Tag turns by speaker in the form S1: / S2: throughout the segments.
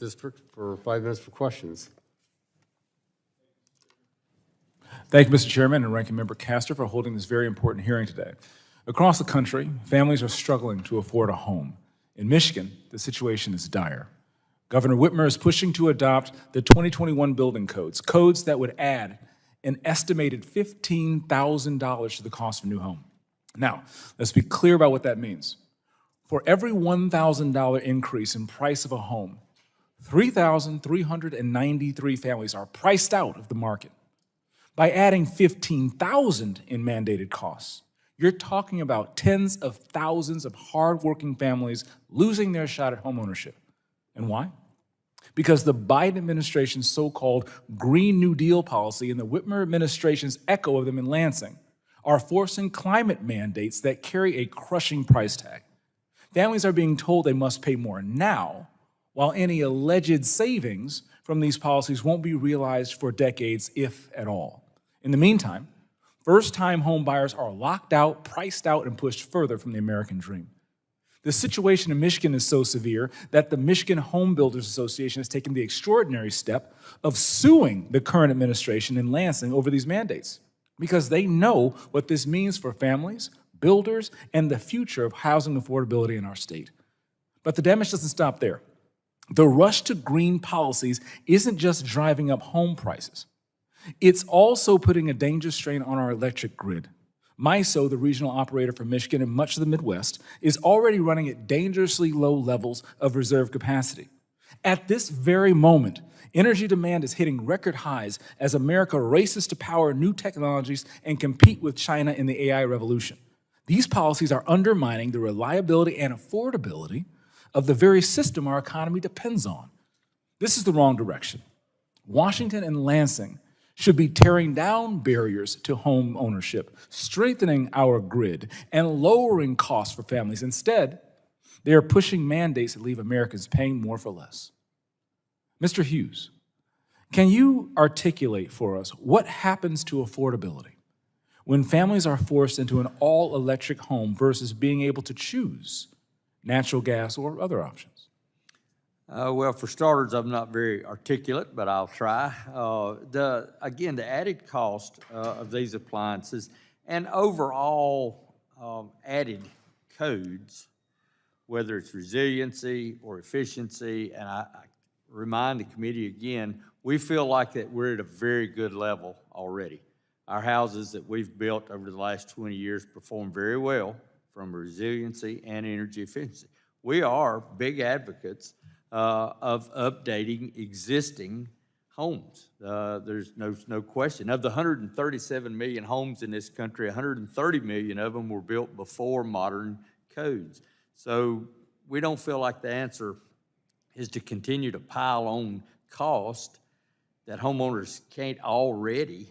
S1: District for 5 minutes for questions.
S2: Thank you, Mr. Chairman and Ranking Member Castor, for holding this very important hearing today. Across the country, families are struggling to afford a home. In Michigan, the situation is dire. Governor Whitmer is pushing to adopt the 2021 building codes that would add an estimated $15,000 to the cost of a new home. Now, let's be clear about what that means. For every $1,000 increase in price of a home, 3,393 families are priced out of the market. By adding $15,000 in mandated costs, you're talking about tens of thousands of hardworking families losing their shot at homeownership. And why? Because the Biden administration's so-called Green New Deal policy and the Whitmer administration's echo of them in Lansing are forcing climate mandates that carry a crushing price tag. Families are being told they must pay more now, while any alleged savings from these policies won't be realized for decades, if at all. In the meantime, first-time home buyers are locked out, priced out, and pushed further from the American dream. The situation in Michigan is so severe that the Michigan Home Builders Association has taken the extraordinary step of suing the current administration in Lansing over these mandates, because they know what this means for families, builders, and the future of housing affordability in our state. But the damage doesn't stop there. The rush to green policies isn't just driving up home prices. It's also putting a dangerous strain on our electric grid. MISO, the regional operator for Michigan and much of the Midwest, is already running at dangerously low levels of reserve capacity. At this very moment, energy demand is hitting record highs as America races to power new technologies and compete with China in the AI revolution. These policies are undermining the reliability and affordability of the very system our economy depends on. This is the wrong direction. Washington and Lansing should be tearing down barriers to home ownership, strengthening our grid, and lowering costs for families. Instead, they are pushing mandates that leave Americans paying more for less. Mr. Hughes, can you articulate for us what happens to affordability when families are forced into an all-electric home versus being able to choose natural gas or other options?
S3: Well, for starters, I'm not very articulate, but I'll try. Again, the added cost of these appliances and overall added codes, whether it's resiliency or efficiency, and I remind the committee again, we feel like that we're at a very good level already. Our houses that we've built over the last 20 years perform very well from resiliency and energy efficiency. We are big advocates of updating existing homes. There's no question. Of the 137 million homes in this country, 130 million of them were built before modern codes. So we don't feel like the answer is to continue to pile on cost that homeowners can't already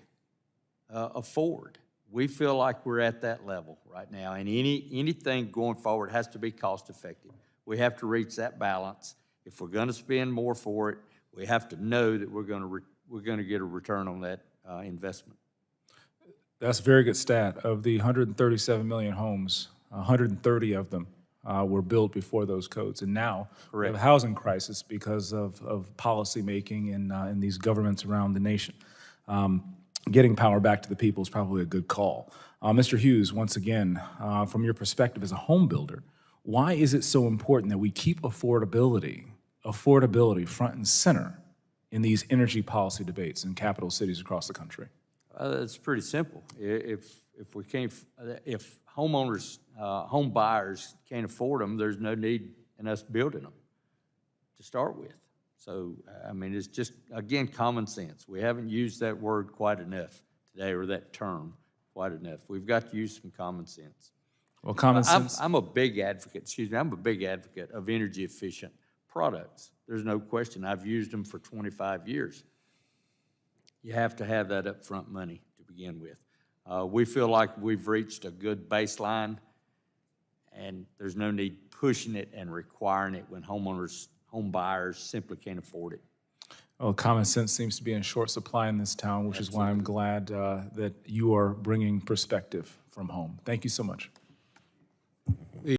S3: afford. We feel like we're at that level right now, and anything going forward has to be cost effective. We have to reach that balance. If we're going to spend more for it, we have to know that we're going to get a return on that investment.
S2: That's a very good stat. Of the 137 million homes, 130 of them were built before those codes, and now we have a housing crisis because of policy making in these governments around the nation. Getting power back to the people is probably a good call. Mr. Hughes, once again, from your perspective as a home builder, why is it so important that we keep affordability front and center in these energy policy debates in capital cities across the country?
S3: It's pretty simple. If homeowners, home buyers can't afford them, there's no need in us building them to start with. So, I mean, it's just, again, common sense. We haven't used that word quite enough today, or that term quite enough. We've got to use some common sense.
S2: Well, common sense.
S3: I'm a big advocate, I'm a big advocate of energy efficient products. There's no question. I've used them for 25 years. You have to have that upfront money to begin with. We feel like we've reached a good baseline, and there's no need pushing it and requiring it when home buyers simply can't afford it.
S2: Well, common sense seems to be in short supply in this town, which is why I'm glad that you are bringing perspective from home. Thank you so much.